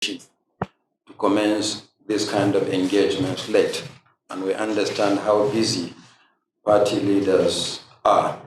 to commence this kind of engagements late, and we understand how busy party leaders are.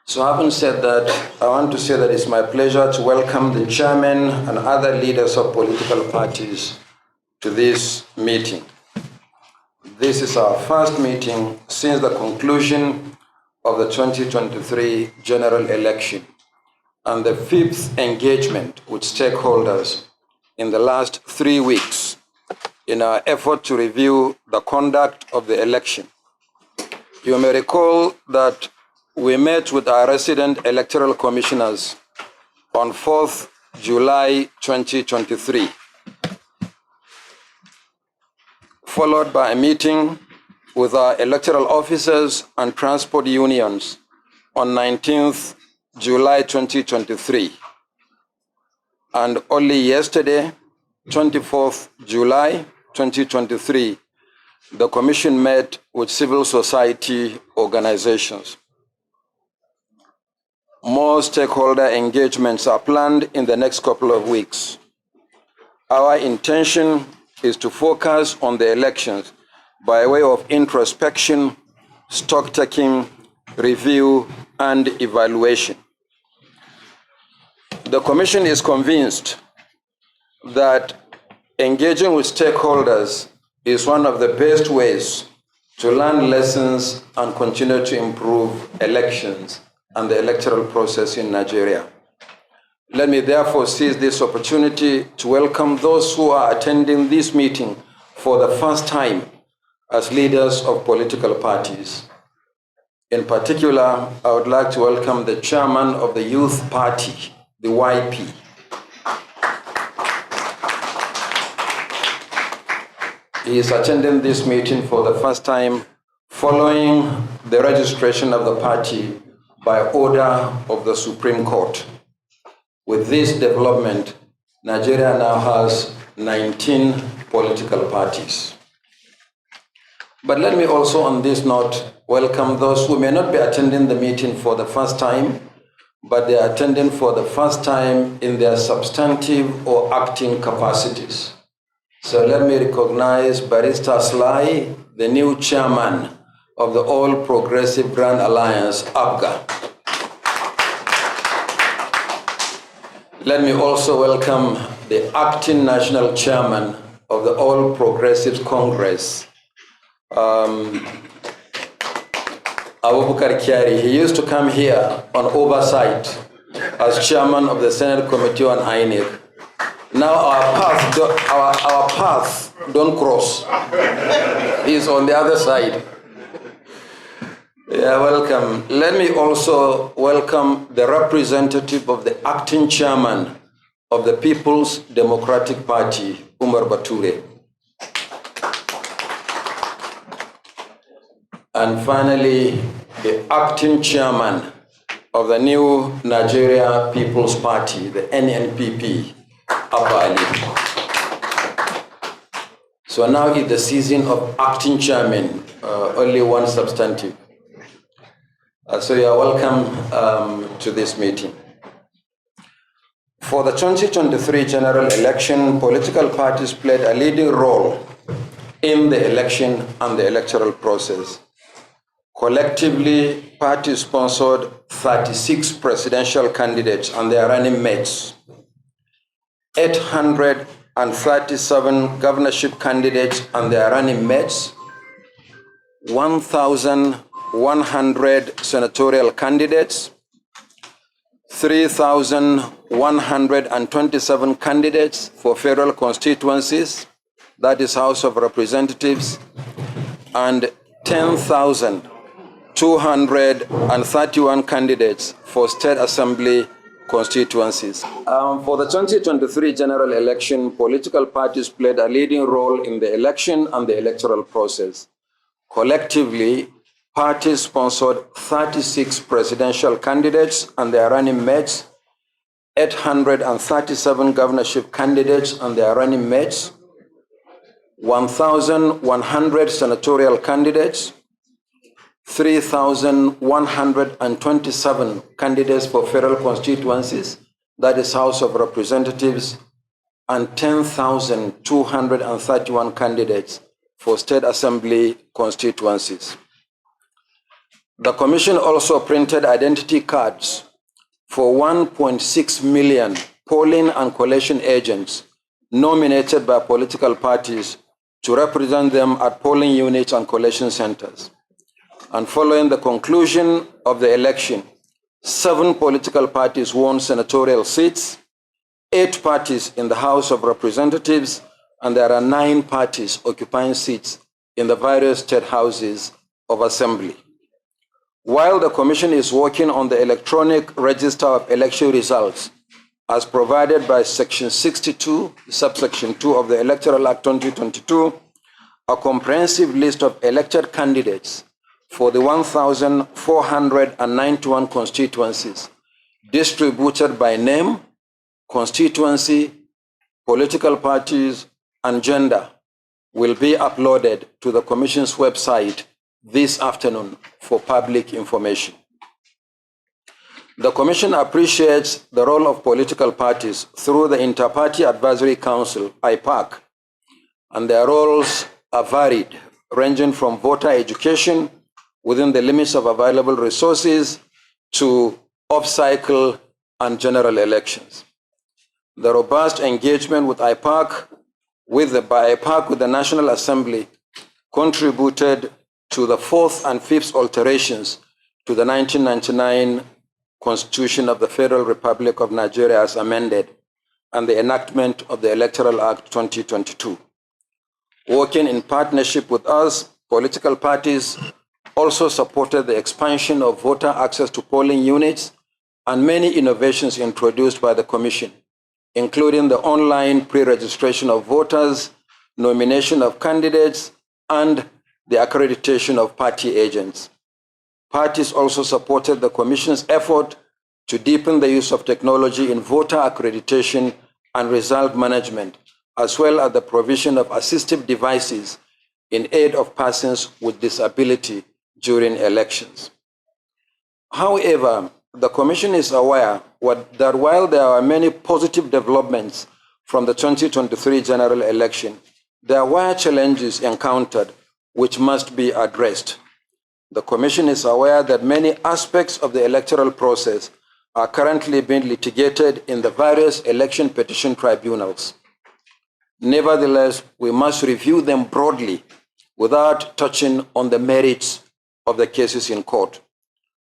So having said that, I want to say that it's my pleasure to welcome the chairman and other leaders of political parties to this meeting. This is our first meeting since the conclusion of the 2023 general election and the fifth engagement with stakeholders in the last 3 weeks in our effort to review the conduct of the election. You may recall that we met with our resident electoral commissioners on 4th July 2023, followed by a meeting with our electoral officers and transport unions on 19th July 2023. And only yesterday, 24th July 2023, the Commission met with civil society organizations. More stakeholder engagements are planned in the next couple of weeks. Our intention is to focus on the elections by way of introspection, stock-taking, review, and evaluation. The Commission is convinced that engaging with stakeholders is one of the best ways to learn lessons and continue to improve elections and the electoral process in Nigeria. Let me therefore seize this opportunity to welcome those who are attending this meeting for the first time as leaders of political parties. In particular, I would like to welcome the chairman of the Youth Party, the YP. He is attending this meeting for the first time following the registration of the party by order of the Supreme Court. With this development, Nigeria now has 19 political parties. But let me also on this note welcome those who may not be attending the meeting for the first time, but they are attending for the first time in their substantive or acting capacities. So let me recognize Barrister Sly, the new chairman of the All Progressive Grand Alliance, APGA. Let me also welcome the acting national chairman of the All Progressives Congress, Abubakar Kyari. He used to come here on oversight as chairman of the Senate Committee on INEC. Now our paths don't cross. He's on the other side. Yeah, welcome. Let me also welcome the representative of the acting chairman of the People's Democratic Party, Umar Bature. And finally, the acting chairman of the new Nigeria People's Party, the NNPP, Abba Ali. So now is the season of acting chairman, only one substantive. So you are welcome to this meeting. For the 2023 general election, political parties played a leading role in the election and the electoral process. Collectively, parties sponsored 36 presidential candidates and their running mates, 837 governorship candidates and their running mates, 1,100 senatorial candidates, 3,127 candidates for federal constituencies, that is House of Representatives, and 10,231 candidates for state assembly constituencies. For the 2023 general election, political parties played a leading role in the election and the electoral process. Collectively, parties sponsored 36 presidential candidates and their running mates, 837 governorship candidates and their running mates, 1,100 senatorial candidates, 3,127 candidates for federal constituencies, that is House of Representatives, and 10,231 candidates for State Assembly constituencies. The Commission also printed identity cards for 1.6 million polling and collation agents nominated by political parties to represent them at polling units and collation centers. And following the conclusion of the election, 7 political parties won senatorial seats, 8 parties in the House of Representatives, and there are 9 parties occupying seats in the various state houses of assembly. While the Commission is working on the electronic register of election results as provided by Section 62, subsection 2 of the Electoral Act 2022, a comprehensive list of elected candidates for the 1,491 constituencies distributed by name, constituency, political parties, and gender will be uploaded to the Commission's website this afternoon for public information. The Commission appreciates the role of political parties through the Inter-Party Advisory Council, IPAC, and their roles are varied, ranging from voter education within the limits of available resources to off-cycle and general elections. The robust engagement with IPAC with the National Assembly contributed to the 4th and 5th alterations to the 1999 Constitution of the Federal Republic of Nigeria as amended, and the enactment of the Electoral Act 2022. Working in partnership with us, political parties also supported the expansion of voter access to polling units and many innovations introduced by the Commission, including the online pre-registration of voters, nomination of candidates, and the accreditation of party agents. Parties also supported the Commission's effort to deepen the use of technology in voter accreditation and result management, as well as the provision of assistive devices in aid of persons with disability during elections. However, the Commission is aware that while there are many positive developments from the 2023 general election, there were challenges encountered which must be addressed. The Commission is aware that many aspects of the electoral process are currently being litigated in the various election petition tribunals. Nevertheless, we must review them broadly without touching on the merits of the cases in court.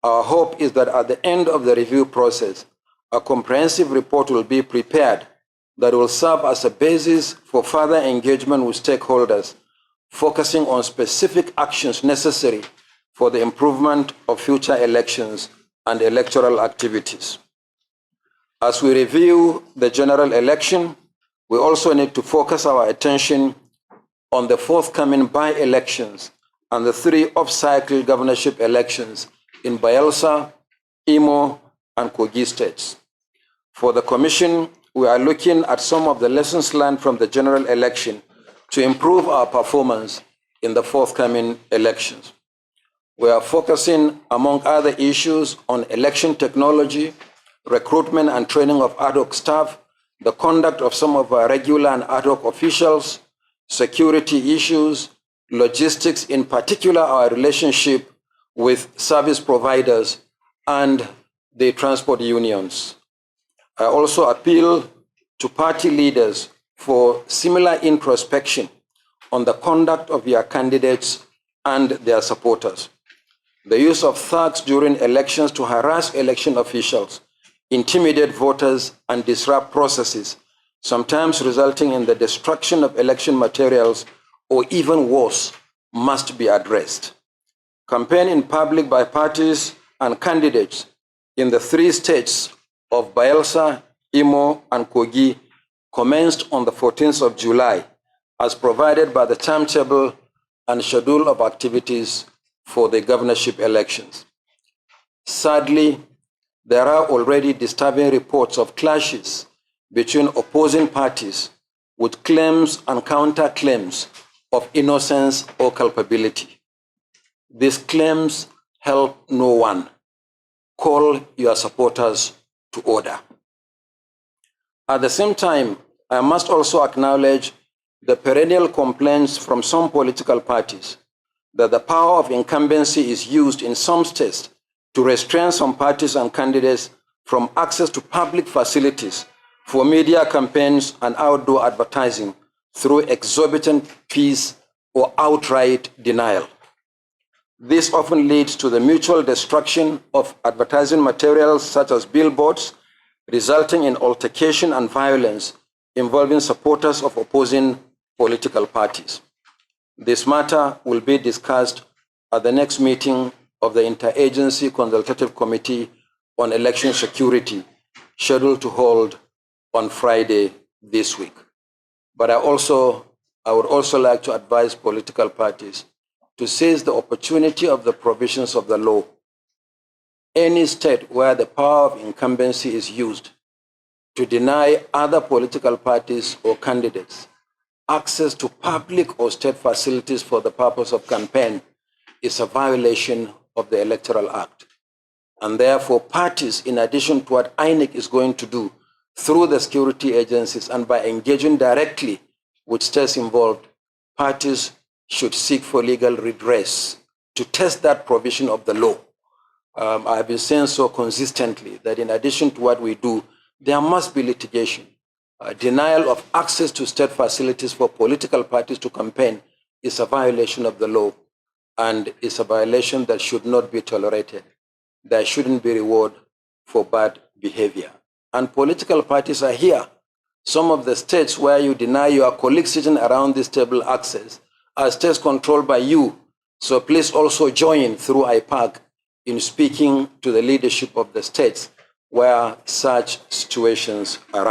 Our hope is that at the end of the review process, a comprehensive report will be prepared that will serve as a basis for further engagement with stakeholders, focusing on specific actions necessary for the improvement of future elections and electoral activities. As we review the general election, we also need to focus our attention on the forthcoming by-elections and the 3 off-cycle governorship elections in Bayelsa, Imo, and Kogi states. For the Commission, we are looking at some of the lessons learned from the general election to improve our performance in the forthcoming elections. We are focusing, among other issues, on election technology, recruitment and training of ad hoc staff, the conduct of some of our regular and ad hoc officials, security issues, logistics, in particular our relationship with service providers and the transport unions. I also appeal to party leaders for similar introspection on the conduct of their candidates and their supporters. The use of thugs during elections to harass election officials, intimidate voters, and disrupt processes, sometimes resulting in the destruction of election materials or even worse, must be addressed. Campaign in public by parties and candidates in the 3 states of Bayelsa, Imo, and Kogi commenced on the 14th of July as provided by the timetable and schedule of activities for the governorship elections. Sadly, there are already disturbing reports of clashes between opposing parties with claims and counterclaims of innocence or culpability. These claims help no one. Call your supporters to order. At the same time, I must also acknowledge the perennial complaints from some political parties that the power of incumbency is used in some states to restrain some parties and candidates from access to public facilities for media campaigns and outdoor advertising through exorbitant fees or outright denial. This often leads to the mutual destruction of advertising materials such as billboards, resulting in altercation and violence involving supporters of opposing political parties. This matter will be discussed at the next meeting of the Interagency Consultative Committee on Election Security, scheduled to hold on Friday this week. But I would also like to advise political parties to seize the opportunity of the provisions of the law. Any state where the power of incumbency is used to deny other political parties or candidates access to public or state facilities for the purpose of campaign is a violation of the Electoral Act. And therefore, parties, in addition to what INEC is going to do through the security agencies and by engaging directly with states involved, parties should seek for legal redress to test that provision of the law. I have been saying so consistently that in addition to what we do, there must be litigation. Denial of access to state facilities for political parties to campaign is a violation of the law, and is a violation that should not be tolerated. There shouldn't be reward for bad behavior. And political parties are here. Some of the states where you deny your colleagues sitting around this table access are states controlled by you. So please also join through IPAC in speaking to the leadership of the states where such situations arise.